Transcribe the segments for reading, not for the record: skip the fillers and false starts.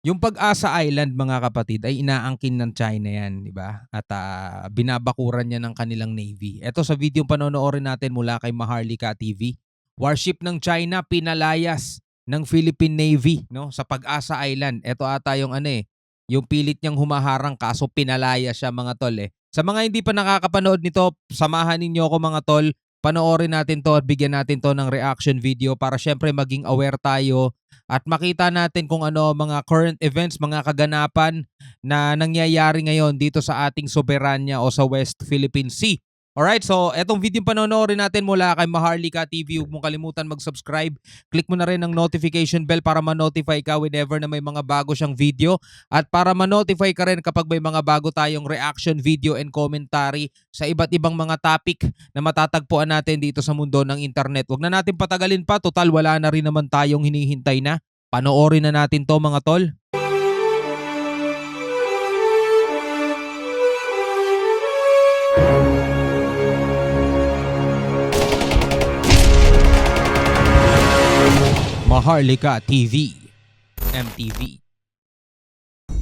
Yung Pag-asa Island mga kapatid ay inaangkin ng China yan, 'di ba? At, binabakuran niya ng kanilang navy. Eto sa videong panonoorin natin mula kay Maharlika TV, warship ng China pinalayas ng Philippine Navy 'no, sa Pag-asa Island. Eto ata yung ano, yung pilit niyang humaharang kaso pinalayas siya mga tol, eh. Sa mga hindi pa nakakapanood nito, samahan ninyo ako mga tol, panoorin natin 'to at bigyan natin 'to ng reaction video para siyempre maging aware tayo at makita natin kung ano mga current events, mga kaganapan na nangyayari ngayon dito sa ating soberanya o sa West Philippine Sea. Alright, so etong video panonoorin natin mula kay Maharlika TV. Huwag mong kalimutan mag-subscribe. Click mo na rin ang notification bell para ma-notify ka whenever na may mga bago siyang video at para ma-notify ka rin kapag may mga bago tayong reaction video and commentary sa iba't ibang mga topic na matatagpuan natin dito sa mundo ng internet. Huwag na natin patagalin pa, total wala na rin naman tayong hinihintay na. Panoorin na natin 'to mga tol. Maharlika TV, MTV.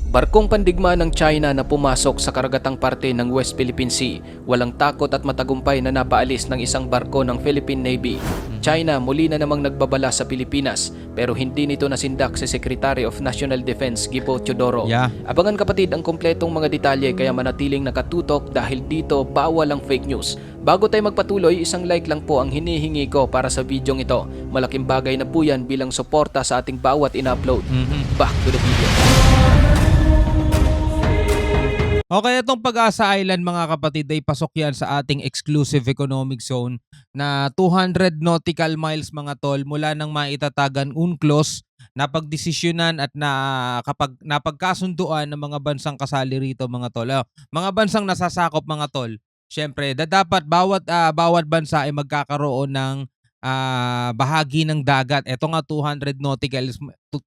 Barkong pandigma ng China na pumasok sa karagatang parte ng West Philippine Sea, walang takot at matagumpay na napaalis ng isang barko ng Philippine Navy. China muli na namang nagbabala sa Pilipinas pero hindi nito nasindak si Secretary of National Defense Gibo Teodoro. Yeah. Abangan kapatid ang kompletong mga detalye kaya manatiling nakatutok dahil dito bawal ang fake news. Bago tayo magpatuloy, isang like lang po ang hinihingi ko para sa videong ito. Malaking bagay na po yan bilang suporta sa ating bawat in-upload. Back to the video. Okay, itong Pag-asa Island mga kapatid ay pasok yan sa ating exclusive economic zone na 200 nautical miles mga tol mula nang maitatagan UNCLOS, napagdesisyonan at napagkasunduan ng mga bansang kasali rito mga tol. Mga bansang nasasakop mga tol. Siyempre, dapat bawat bansa ay magkakaroon ng bahagi ng dagat. Ito nga 200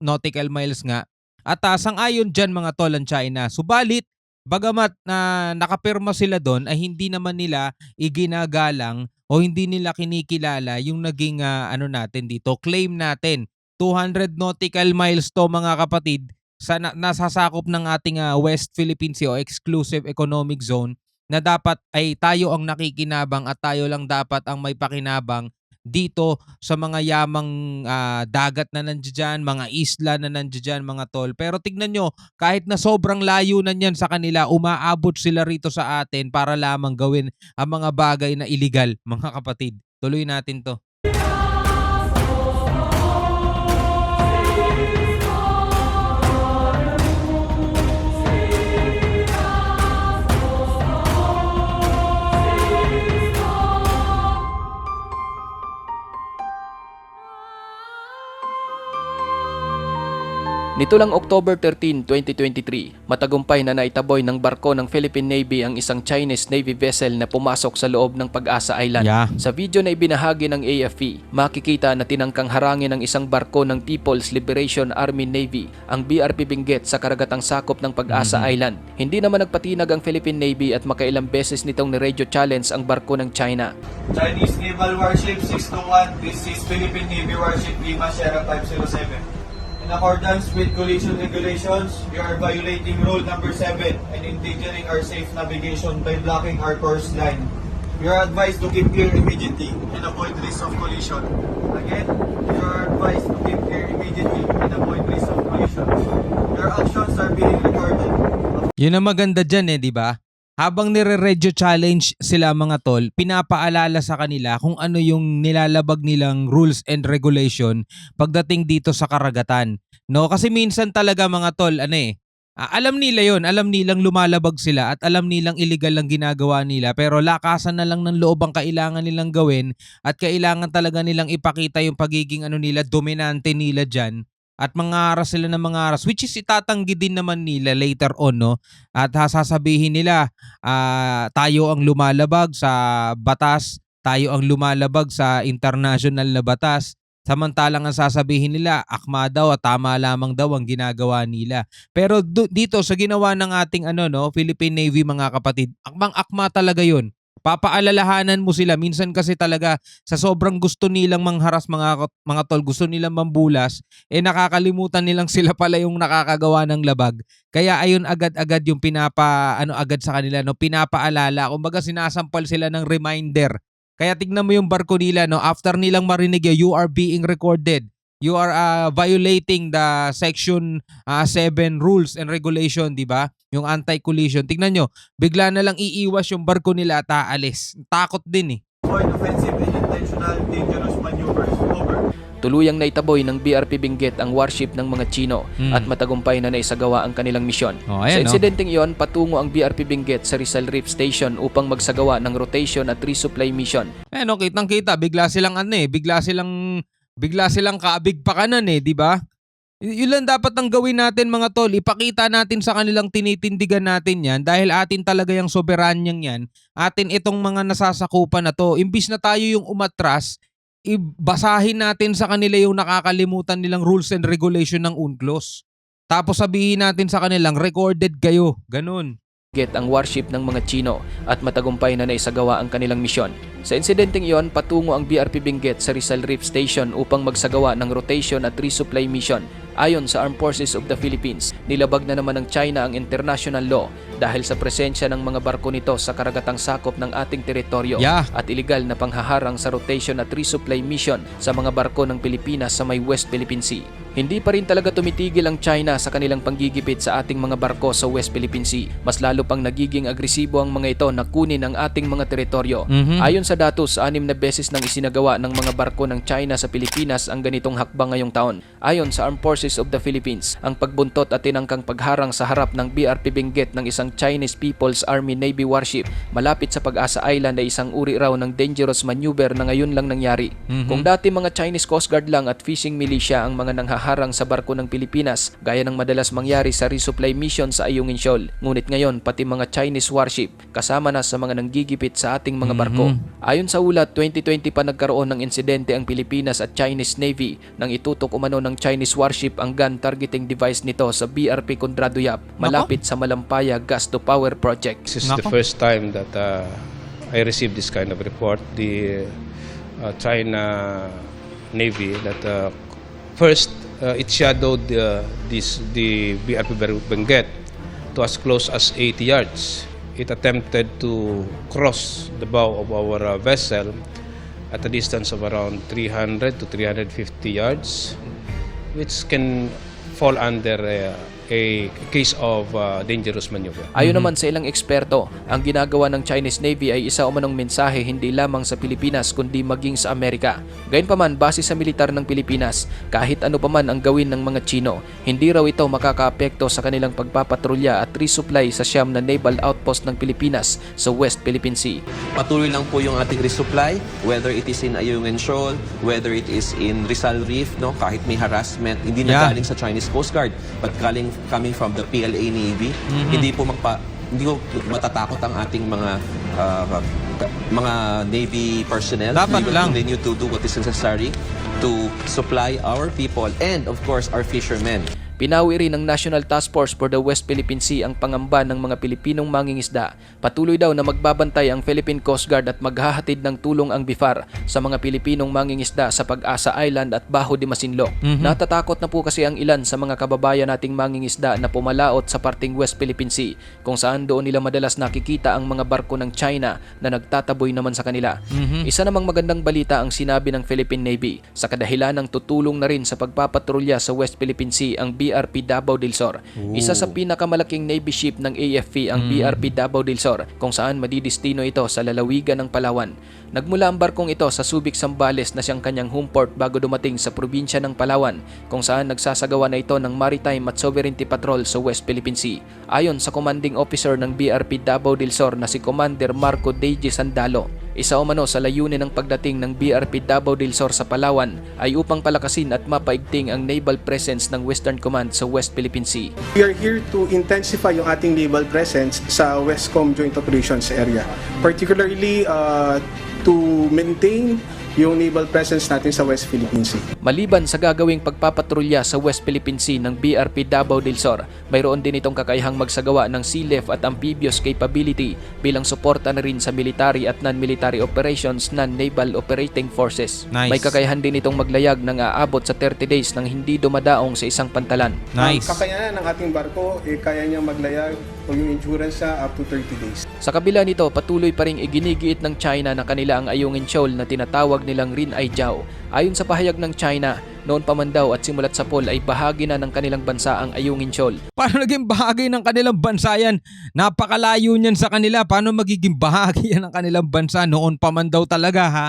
nautical miles nga. At sang-ayon dyan mga tol ang China. Subalit, bagamat na nakapirma sila doon ay hindi naman nila iginagalang o hindi nila kinikilala yung naging natin dito, claim natin. 200 nautical miles to mga kapatid sa nasasakop ng ating West Philippine Sea o exclusive economic zone na dapat ay tayo ang nakikinabang at tayo lang dapat ang may pakinabang dito sa mga yamang dagat na nandiyan, mga isla na nandiyan mga tol. Pero tignan nyo, kahit na sobrang layo na niyan sa kanila, umaabot sila rito sa atin para lamang gawin ang mga bagay na illegal, mga kapatid. Tuloy natin 'to. Nito lang October 13, 2023, matagumpay na naitaboy ng barko ng Philippine Navy ang isang Chinese Navy vessel na pumasok sa loob ng Pag-asa Island. Yeah. Sa video na ibinahagi ng AFP, makikita na tinangkang harangin ng isang barko ng People's Liberation Army Navy ang BRP Benguet sa karagatang sakop ng Pag-asa Island. Hindi naman nagpatinag ang Philippine Navy at makailang beses nitong ni-radio challenge ang barko ng China. Chinese Naval Warship 621, this is Philippine Navy Warship Lima Sierra 507. In accordance with collision regulations, you are violating rule number 7 and endangering our safe navigation by blocking our course line. You are advised to keep clear immediately and avoid risk of collision. Again, you are advised to keep clear immediately and avoid risk of collision. Your actions are being recorded. Yun ang maganda dyan di ba? Habang nire-radio challenge sila mga tol, pinapaalala sa kanila kung ano yung nilalabag nilang rules and regulation pagdating dito sa karagatan. No, kasi minsan talaga mga tol, alam nila yon, alam nilang lumalabag sila at alam nilang illegal lang ginagawa nila pero lakasan na lang ng loob ang kailangan nilang gawin at kailangan talaga nilang ipakita yung pagiging nila, dominante nila dyan. At mangaras sila ng mangaras, which is itatanggi din naman nila later on, no? At sasabihin nila, tayo ang lumalabag sa batas, tayo ang lumalabag sa international na batas. Samantalang ang sasabihin nila, akma daw at tama lamang daw ang ginagawa nila. Pero dito sa ginawa ng ating Philippine Navy mga kapatid, akmang-akma talaga 'yun. papaalalahanan mo sila. Minsan kasi talaga sa sobrang gusto nilang mangharas mga tol, gusto nilang mambulas, nakakalimutan nilang sila pala yung nakakagawa ng labag. Kaya ayun agad-agad yung agad sa kanila, no, pinapaalala. Kumbaga sinasampal sila ng reminder. Kaya tignan mo yung barko nila, no, after nilang marinig, you are being recorded. You are violating the section 7 rules and regulation, di ba? Yung anti-collision. Tignan nyo, bigla na lang iiwas yung barko nila at aalis. Takot din eh. Avoid offensive and intentional dangerous maneuvers. Over. Tuluyang naitaboy ng BRP Benguet ang warship ng mga Chino at matagumpay na naisagawa ang kanilang misyon. Oh, Sa ayan, no? insidenteng iyon, patungo ang BRP Benguet sa Rizal Reef Station upang magsagawa ng rotation at resupply mission. No, kitang-kita, bigla silang kaabig pa kanan di ba? Yun lang dapat ang gawin natin mga tol, ipakita natin sa kanilang tinitindigan natin yan dahil atin talaga yung soberanyang yan, atin itong mga nasasakupan na to. Imbis na tayo yung umatras, ibasahin natin sa kanila yung nakakalimutan nilang rules and regulation ng UNCLOS. Tapos sabihin natin sa kanilang, recorded kayo, ganun. Ang warship ng mga Chino at matagumpay na naisagawa ang kanilang misyon. Sa insidenteng iyon, patungo ang BRP Benguet sa Rizal Reef Station upang magsagawa ng rotation at resupply mission. Ayon sa Armed Forces of the Philippines, nilabag na naman ng China ang international law dahil sa presensya ng mga barko nito sa karagatang sakop ng ating teritoryo at iligal na panghaharang sa rotation at resupply mission sa mga barko ng Pilipinas sa may West Philippine Sea. Hindi pa rin talaga tumitigil ang China sa kanilang panggigipit sa ating mga barko sa West Philippine Sea. Mas lalo pang nagiging agresibo ang mga ito na kunin ang ating mga teritoryo. Ayon sa datos, 6 na beses nang isinagawa ng mga barko ng China sa Pilipinas ang ganitong hakbang ngayong taon. Ayon sa Armed Forces of the Philippines, ang pagbuntot at tinangkang pagharang sa harap ng BRP Benguet ng isang Chinese People's Army Navy warship malapit sa Pag-asa Island ay isang uri raw ng dangerous maneuver na ngayon lang nangyari. Kung dati mga Chinese Coast Guard lang at fishing militia ang mga nanghaharang sa barko ng Pilipinas, gaya ng madalas mangyari sa resupply mission sa Ayungin Shoal. Ngunit ngayon, pati mga Chinese warship kasama na sa mga nanggigipit sa ating mga barko. Ayon sa ulat, 2020 pa nagkaroon ng insidente ang Pilipinas at Chinese Navy nang itutok umano ng Chinese warship ang gun targeting device nito sa BRP Condrado Yap malapit sa Malampaya Gas to Power Project. This is the first time that I received this kind of report. The China Navy that first it shadowed the BRP Benguet to as close as 80 yards. It attempted to cross the bow of our vessel at a distance of around 300 to 350 yards, which can fall under a case of dangerous maneuver. Ayon naman sa ilang eksperto, ang ginagawa ng Chinese Navy ay isa umanong mensahe hindi lamang sa Pilipinas kundi maging sa Amerika. Gayunpaman, base sa militar ng Pilipinas, kahit ano paman ang gawin ng mga Chino, hindi raw ito makakaapekto sa kanilang pagpapatrolya at resupply sa siyam na naval outpost ng Pilipinas sa West Philippine Sea. Patuloy lang po yung ating resupply, whether it is in Ayungin Shoal, whether it is in Rizal Reef, no, kahit may harassment, hindi na galing sa Chinese Coast Guard, but coming from the PLA Navy, hindi ko matatakot ang ating mga Navy personnel. Dapat lang. They need to do what is necessary to supply our people and of course our fishermen. Pinawi rin ng National Task Force for the West Philippine Sea ang pangamba ng mga Pilipinong mangingisda. Patuloy daw na magbabantay ang Philippine Coast Guard at maghahatid ng tulong ang BIFAR sa mga Pilipinong mangingisda sa Pag-asa Island at Bajo de Masinloc. Natatakot na po kasi ang ilan sa mga kababayan nating mangingisda na pumalaot sa parting West Philippine Sea, kung saan doon nila madalas nakikita ang mga barko ng China na nagtataboy naman sa kanila. Isa namang magandang balita ang sinabi ng Philippine Navy. Sa kadahilan ng tutulong na rin sa pagpapatrolya sa West Philippine Sea ang BRP Davao del Sur. Isa sa pinakamalaking Navy ship ng AFP ang BRP Davao del Sur, kung saan madidistino ito sa lalawigan ng Palawan. Nagmula ang barkong ito sa Subic, Zambales na siyang kanyang home port bago dumating sa probinsya ng Palawan, kung saan nagsasagawa na ito ng maritime at sovereignty patrol sa West Philippine Sea. Ayon sa commanding officer ng BRP Davao del Sur na si Commander Marco Deji Sandalo, isa umano sa layunin ng pagdating ng BRP Davao del Sur sa Palawan ay upang palakasin at mapaigting ang naval presence ng Western Command sa West Philippine Sea. We are here to intensify yung ating naval presence sa Westcom Joint Operations area, particularly to maintain yung naval presence natin sa West Philippine Sea. Maliban sa gagawing pagpapatrolya sa West Philippine Sea ng BRP Davao del Sur, Mayroon din itong kakayahang magsagawa ng sea lift at amphibious capability bilang suporta na rin sa military at non-military operations ng Naval Operating Forces. Nice. May kakayahan din itong maglayag ng aabot sa 30 days nang hindi dumadaong sa isang pantalan. Nice. Ang kakayanan ng ating barko, kaya niyang maglayag o yung endurance niya up to 30 days. Sa kabila nito, patuloy pa ring iginigiit ng China na kanila ang Ayungin Shoal na tinatawag nilang Rin Ai Jiao. Ayon sa pahayag ng China, noon pa man daw at simulat sa pool ay bahagi na ng kanilang bansa ang Ayungin Shoal. Paano naging bahagi ng kanilang bansa yan? Napakalayo niyan sa kanila. Paano magiging bahagi yan ng kanilang bansa? Noon pa man daw talaga, ha?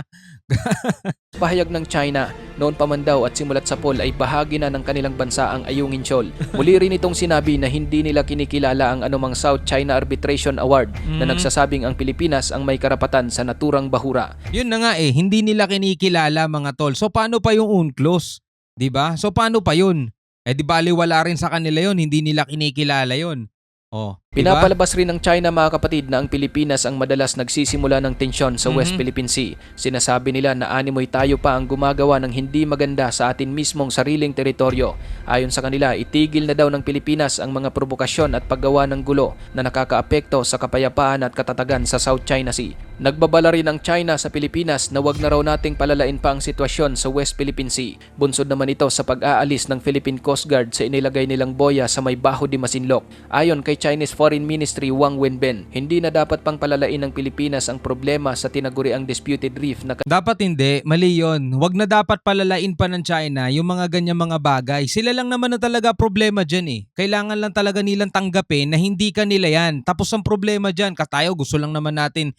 Pahayag ng China, noon pa man daw at simulat sa pool ay bahagi na ng kanilang bansa ang Ayungin Shoal. Muli rin itong sinabi na hindi nila kinikilala ang anumang South China Arbitration Award na nagsasabing ang Pilipinas ang may karapatan sa naturang bahura. Yun na nga hindi nila kinikilala mga tol. So paano pa yung UNCLOS? 'Di ba? So paano pa yun? Di bali wala rin sa kanila yun, hindi nila kinikilala yun. Oh, diba? Pinapalabas rin ng China mga kapatid na ang Pilipinas ang madalas nagsisimula ng tensyon sa West Philippine Sea. Sinasabi nila na animoy tayo pa ang gumagawa ng hindi maganda sa atin mismong sariling teritoryo. Ayon sa kanila, itigil na daw ng Pilipinas ang mga provokasyon at paggawa ng gulo na nakakaapekto sa kapayapaan at katatagan sa South China Sea. Nagbabala rin ang China sa Pilipinas na wag na raw nating palalain pa ang sitwasyon sa West Philippine Sea. Bunsod naman ito sa pag-aalis ng Philippine Coast Guard sa inilagay nilang boya sa may Baho de Masinloc. Ayon kay Chinese Foreign Ministry Wang Wenbin, hindi na dapat pang palalain ng Pilipinas ang problema sa tinaguriang disputed reef na Dapat hindi, mali yun. Wag na dapat palalain pa ng China yung mga ganyang mga bagay. Sila lang naman na talaga problema dyan Kailangan lang talaga nilang tanggapin na hindi kanila yan. Tapos ang problema dyan, katayo gusto lang naman natin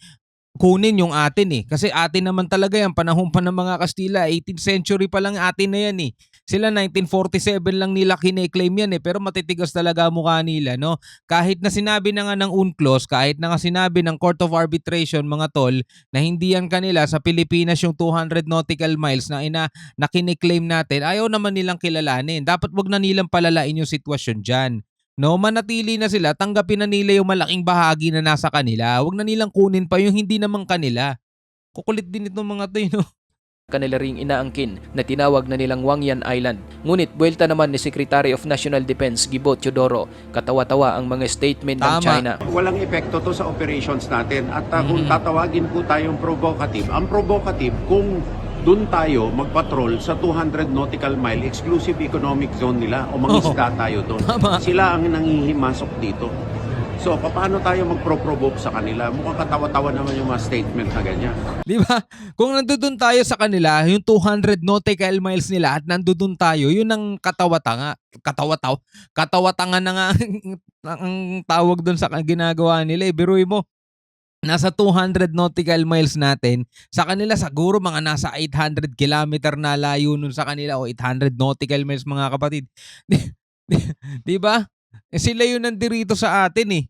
kunin yung atin Kasi atin naman talaga yan, panahon pa ng mga Kastila, 18th century pa lang atin na yan Sila 1947 lang nila kine-claim yan pero matitigas talaga mukha nila, no? Kahit na sinabi na nga ng UNCLOS, kahit na nga sinabi ng Court of Arbitration, mga tol, na hindi yan kanila, sa Pilipinas yung 200 nautical miles na kine-claim natin, ayaw naman nilang kilalanin. Dapat wag na nilang palalain yung sitwasyon dyan. No, manatili na sila, tanggapin na nila yung malaking bahagi na nasa kanila. Huwag na nilang kunin pa yung hindi naman kanila. Kukulit din itong mga to, no? kanila ring inaangkin na tinawag na nilang Wangyan Island. Ngunit buwelta naman ni Secretary of National Defense Gibo Teodoro, katawa-tawa ang mga statement ng Tama. China. Walang epekto to sa operations natin at kung tatawagin po tayong provocative, ang provocative kung doon tayo magpatrol sa 200 nautical mile exclusive economic zone nila o mangisda tayo doon. Tama. Sila ang nangihimasok dito. So, paano tayo magpro-provoke sa kanila? Mukhang katawa-tawa naman yung mga statement na ganyan. Di ba? Kung nandoon tayo sa kanila, yung 200 nautical miles nila at nandoon tayo, yun ang katawa-tanga. Katawa-tanga na nga ang tawag doon sa ginagawa nila. Biruin mo, nasa 200 nautical miles natin, sa kanila siguro mga nasa 800 kilometer na layo nun sa kanila o 800 nautical miles mga kapatid. Di ba? Sila yun nandirito sa atin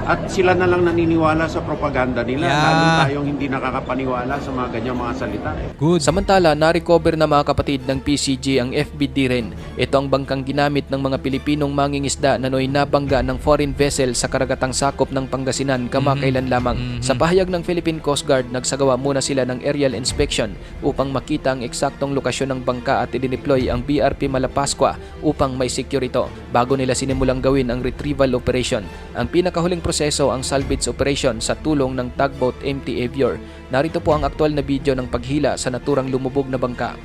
At sila na lang naniniwala sa propaganda nila. Yeah. Lalo tayong hindi nakakapaniwala sa mga ganyang mga salita. Good. Samantala, na-recover na mga kapatid ng PCG ang FBD rin. Ito ang bangkang ginamit ng mga Pilipinong mangingisda na noy nabangga ng foreign vessel sa karagatang sakop ng Pangasinan kamakailan lamang. Sa pahayag ng Philippine Coast Guard, nagsagawa muna sila ng aerial inspection upang makita ang eksaktong lokasyon ng bangka at i-deploy ang BRP Malapascua upang may secure ito bago nila sinimulang gawin ang retrieval operation. Ang pinakahuling proseso ang salvage operation sa tulong ng tugboat MT Avior. Narito po ang aktual na video ng paghila sa naturang lumubog na bangka.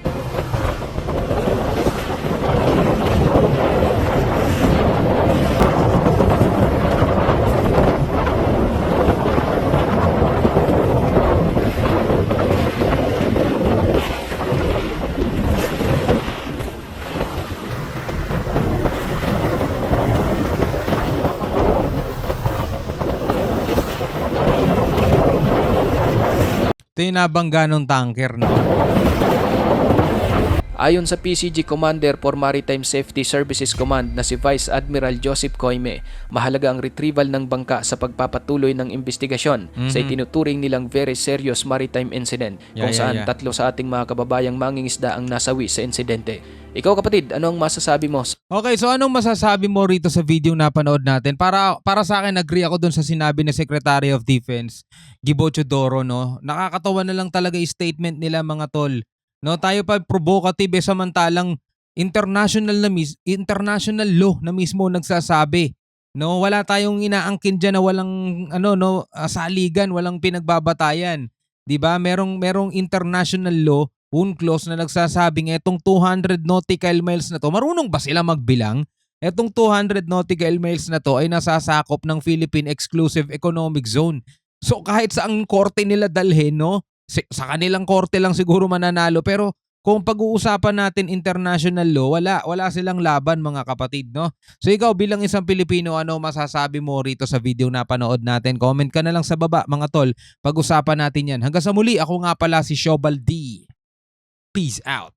Ito yung nabangga ng tanker, no? Ayon sa PCG Commander for Maritime Safety Services Command na si Vice Admiral Joseph Coime, mahalaga ang retrieval ng bangka sa pagpapatuloy ng investigasyon sa itinuturing nilang very serious maritime incident kung saan tatlo sa ating mga kababayang mangingisda ang nasawi sa insidente. Ikaw kapatid, ano ang masasabi mo? Okay, so anong masasabi mo rito sa video na panood natin? Para sa akin, agree ako dun sa sinabi ni Secretary of Defense, Gibo Teodoro, no? Nakakatawa na lang talaga yung statement nila, mga tol. No, tayo pa provocative samantalang international law na mismo nagsasabi. No, wala tayong inaangkin diyan na walang saligan, walang pinagbabatayan. 'Di ba? Merong international law, UNCLOS na nagsasabing etong 200 nautical miles na to, marunong ba sila magbilang? Etong 200 nautical miles na to ay nasasakop ng Philippine Exclusive Economic Zone. So kahit saang korte nila dalhin, no? Sa kanilang korte lang siguro mananalo, pero kung pag-uusapan natin international law, wala silang laban mga kapatid, no? So ikaw bilang isang Pilipino, ano masasabi mo rito sa video na panood natin? Comment ka na lang sa baba mga tol. Pag-usapan natin yan. Hanggang sa muli, ako nga pala si Shobal D. Peace out.